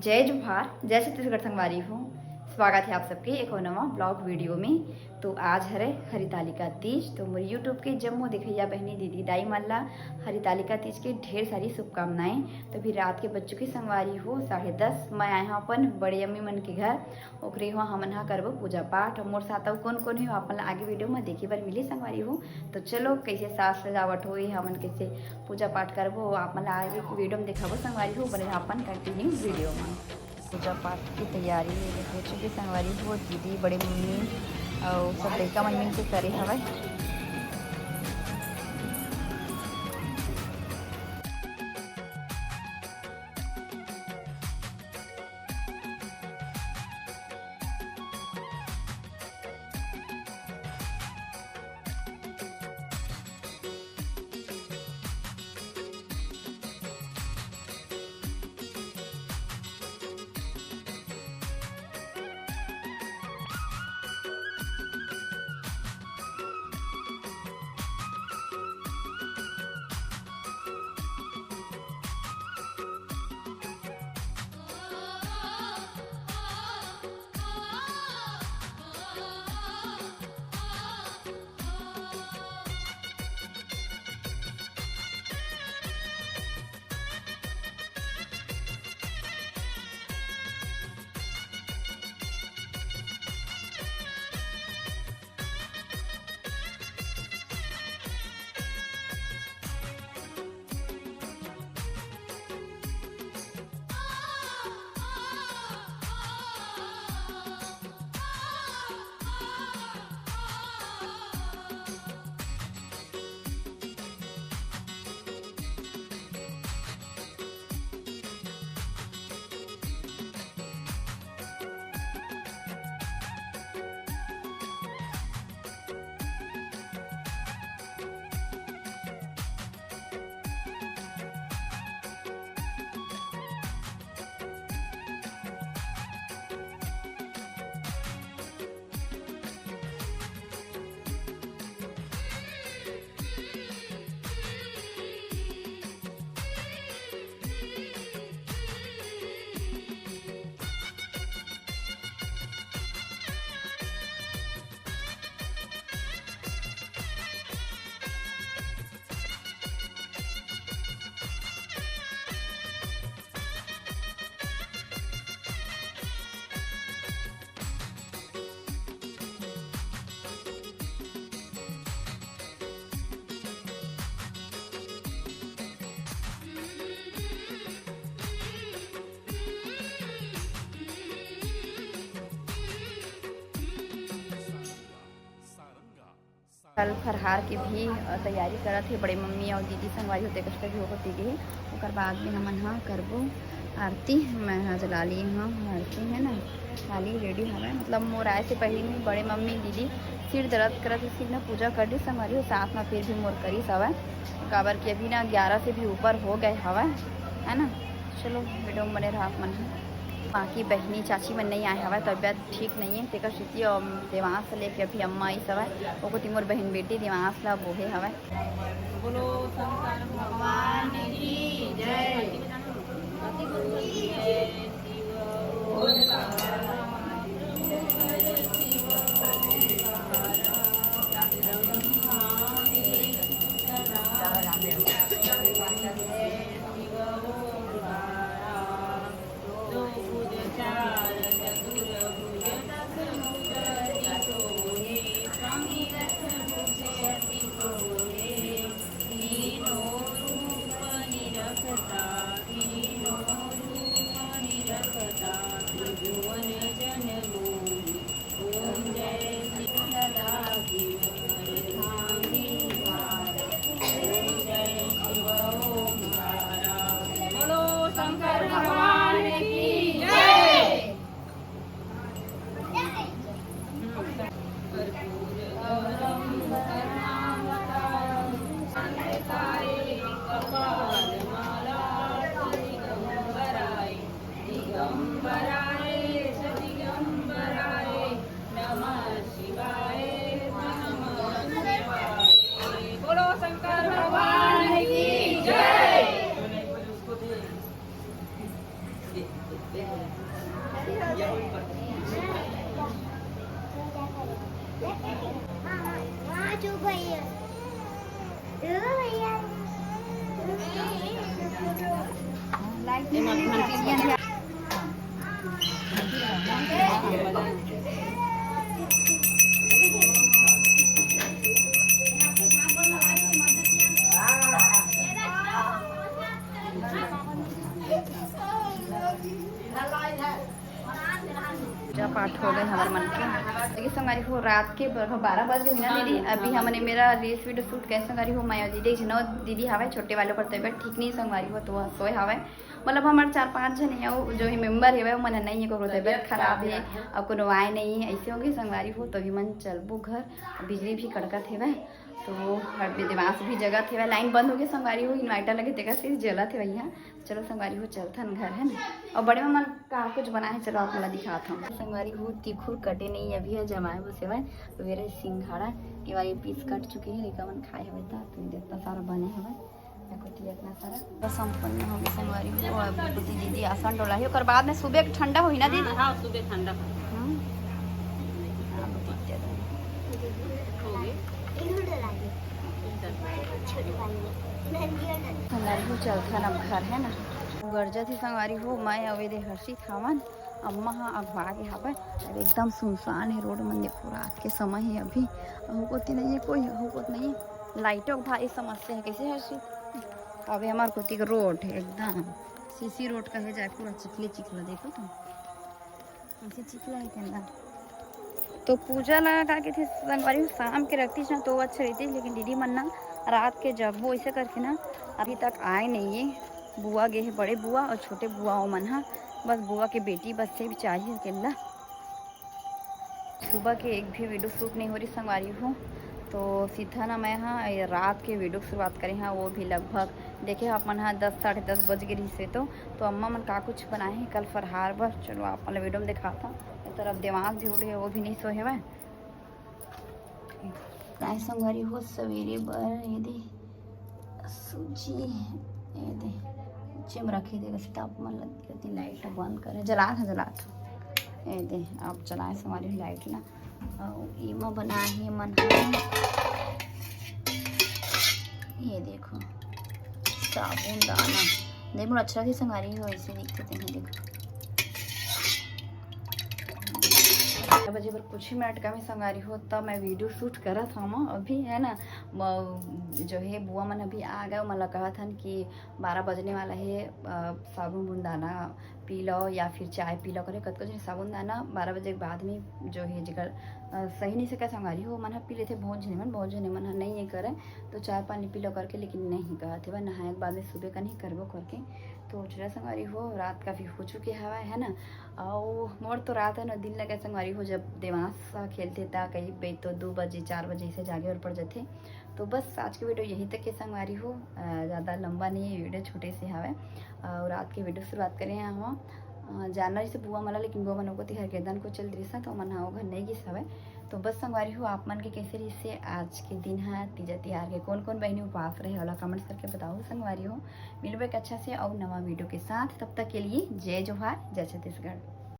जय जोहार, जय छत्तीसगढ़ संगवारी हो। स्वागत है आप सबके एक और नवा ब्लॉग वीडियो में। तो आज हरे हरितालिका तीज। तो मोर यूट्यूब के जम्मो दिखैया बहनी दीदी दाई मन ला हरितालिका तीज के ढेर सारी शुभकामनाएं। तो भी रात के बच्चों की संगवारी हो 10:30 मैं आए हाँ अपन बड़े अम्मी मन के घर। ओकरे हुआ हमन हा करबो पूजा पाठ। मोर साथ अउ कौन कौन हो अपन आगे वीडियो में देखे बर मिली संगवारी हो। तो चलो कैसे साज सजावट हो हमन कैसे पूजा पाठ करबो अपन आगे वीडियो में दिखाबो संगवारी हो। बने अपन कंटिन्यू वीडियो में पूजा पाठ की तैयारी हो चुकी संगवारी हो। दीदी बड़े मम्मी और सब लड़का मन मिल के करे हवय। कल फरहार के भी तैयारी करत है बड़े मम्मी और दीदी संगवारी होते कष्ट भी होती गई। ओकर बाद में हमन हाँ करबो आरती। मैं हाँ जला ली हाँ आरती है ना खाली रेडी हमें मतलब मोर आए से पहले में बड़े मम्मी दीदी सिर दर्द करत इसकी ना पूजा कर दी संगवारी हो। साथ में फिर भी मोर करी हवै काबर कि अभी ना 11 से भी ऊपर हो गए हवै है ना। चलो वीडियो में बने रहा मन। बाकी बहनी चाची मन नहीं आए हवा तबियत ठीक नहीं है तेकर स्थिति और देवास लेके अभी अम्मा आई सवै वो तीमोर बहन बेटी देवास ला बोहे हवै। बोलो शंकर भगवान की जय। पूजा पाठ हो गए हमारे मन के। देखिए संगारी हो रात के 12 बज गए ना दीदी। अभी हमने मेरा रील्स वीडियो शूट कैसे संगारी हो मैं दीदी जनो दीदी हवा छोटे वालों पर तबियत ठीक नहीं संगारी हो तो वह सोए हवा मतलब हमारे 4-5 जन है वो जो ही मेम्बर है वो मन नहीं है को तबियत खराब है अब को आए नहीं है ऐसे होंगे संगवारी हो तो भी मन चलबो घर बिजली भी कड़कत है तो दिमाग भी जगह थे लाइन बंद हो गई संगवारी हो इन्वर्टर लगे तेगा से जला थे भैया। चलो संगवारी हो चलथन घर है ना और बड़े में मन का कुछ बना है चलो आप मला दिखाता हूँ। संगवारी हो तिखुर कटे नहीं अभी है जमाए बस है मेरे सिंघाड़ा के वाली पीस कट चुके हैं लेकिन मन खाए हुए था तो इतना सारा बने हुए इतना सारा संपन्न हो गई संगवारी हो। अभी दीदी आसन डोला है और बाद में सुबह ठंडा हुई ना दीदी। हाँ सुबह ठंडा संगवारी हो चलथन अब घर है ना गर्जा थी संगवारी हो मैं अवेदे हर्षित हवन अम्मा हाँ अगवा के हवा अब एकदम सुनसान है रोड मन देखो रात के समय है अभी होती नहीं है कोई होत नहीं लाइटों भाई समस्या है कैसे हर्षित अभी हमारे कोती का रोड है एकदम सीसी रोड का है जाए पूरा चिखले चिखला देखो तुम ऐसे चिखला है के अंदर तो पूजा लगा के थे संगवारी शाम के रखती ना तो अच्छी रहती लेकिन दीदी मन ना रात के जब वो ऐसे करके ना अभी तक आए नहीं है। बुआ गए है बड़े बुआ और छोटे बुआओं मन हा बस बुआ की बेटी बस से भी चाहिए अकेला। सुबह के एक भी वीडियो शूट नहीं हो रही संगवारी हूँ तो सीधा ना मैं हाँ रात के वीडियो शुरुआत करें हाँ वो भी लगभग देखे आप मन हाँ 10-10:30 बज गई से तो अम्मा मन का कुछ बनाए हैं कल फरहार बर चलो आप मतलब वीडियो में दिखाता हूँ तरफ दिमाग भी उड़े वो भी नहीं सोए हुए प्राय संगवारी हो सवेरे बर ये दे सूजी ये दे चिम रखे देगा तापमान लगती लाइट बंद करे जला ये दे आप चलाए संगवारी लाइट ना और इमा बना है मन ये देखो साबुन दाना देखो अच्छा थी संगारी हो ऐसे दिखते हैं देखो 12 बजे पर कुछ ही मिनट का मैं संगारी हो तब मैं वीडियो शूट करा था मैं अभी है ना जो है बुआ मन अभी आ गए मतलब कहा था कि 12 बजने वाला है साबुन बुंदाना पी लो या फिर चाय पी लो करे कत साबुन दाना 12 बजे के बाद में जो है जगह सही नहीं से क्या संगारी हो मन पी लेते बहुत जने मन नहीं ये करे तो चाय पानी पी लो करके लेकिन नहीं कहा थे वह नहाए के बाद में सुबह का नहीं करबो करके तो चला संगवारी हो रात काफ़ी हो चुकी हवा है ना और मोर तो रात है ना दिन लगे संगवारी हो जब दिमाग खेलते था कहीं बे तो 2 बजे 4 बजे से जागे और पड़ जाते तो बस आज की वीडियो यहीं तक के संगवारी हो ज़्यादा लंबा नहीं है वीडियो छोटे से हवा और रात की वीडियो शुरुआत करें हम जानना जैसे बुआ मला लेकिन बुआ मन को तिहार गेदन को चल रही था तो मन हाँ घर नहीं गिस हवे तो बस संगवारी हो आप मन के कैसे रही से आज के दिन है तीजा तिहार के कौन कौन बहनी उपवास रहे वाला कमेंट्स करके बताओ संगवारी हो मिलबे एक अच्छा से और नवा वीडियो के साथ तब तक के लिए जय जोहार जय छत्तीसगढ़।